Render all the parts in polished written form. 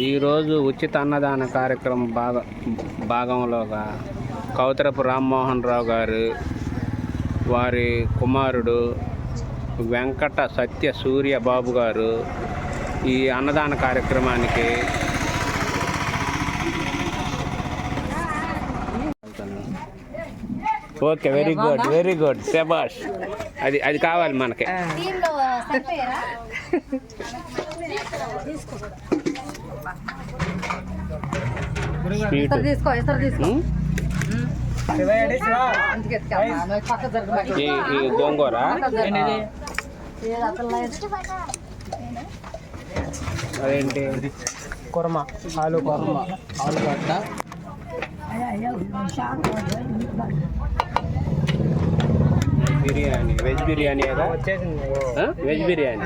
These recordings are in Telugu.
ఈరోజు ఉచిత అన్నదాన కార్యక్రమం భాగంలోగా కౌతరపు రామ్మోహన్ రావు గారు వారి కుమారుడు వెంకట సత్య సూర్య బాబు గారు ఈ అన్నదాన కార్యక్రమానికి ఓకే, వెరీ గుడ్ శభాష్. అది కావాలి మనకి. ఈ గోంగూర అదేంటి? కుర్మ, ఆలుగడ్డ, బిర్యానీ, వెజ్ బిర్యానీ కదా వెజ్ బిర్యానీ.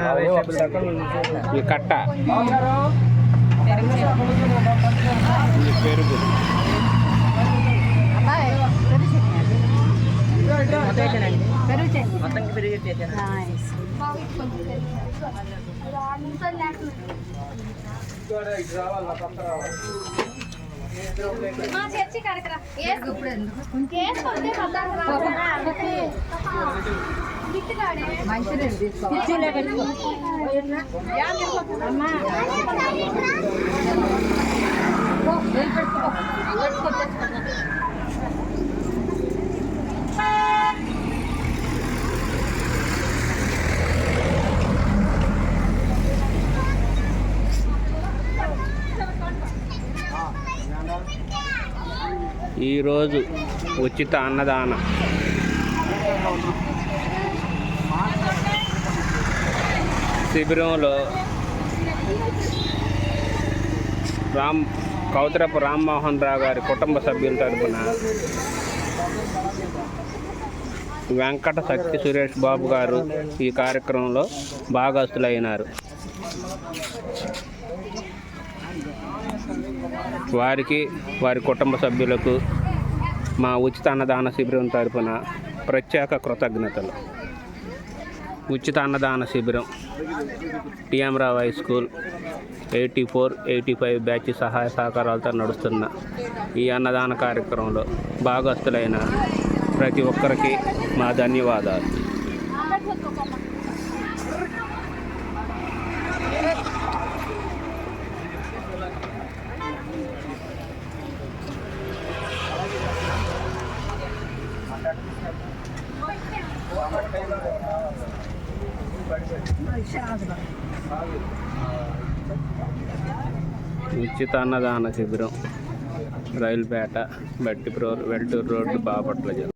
ఈ కట్ట, ఈ పెరుగు, ఈరోజు ఉచిత అన్నదాన శిబిరంలో కౌతరపు రామ్మోహన్ రావు గారి కుటుంబ సభ్యుల తరపున వెంకట సత్య సురేష్ బాబు గారు ఈ కార్యక్రమంలో భాగస్తులైనారు. వారికి, వారి కుటుంబ సభ్యులకు మా ఉచిత అన్నదాన శిబిరం తరపున ప్రత్యేక కృతజ్ఞతలు. ఉచిత అన్నదాన శిబిరం టిఎం రావు హై స్కూల్ 84-85 బ్యాచ్ సహాయ సహకారాలతో నడుస్తున్న ఈ అన్నదాన కార్యక్రమంలో భాగస్తులైన ప్రతి ఒక్కరికి మా ధన్యవాదాలు. ఉచిత అన్నదాన శిబిరం రైల్పేట, బట్టిప్రోలు, వెల్టూరు రోడ్డు, బాపట్ల జిల్లా.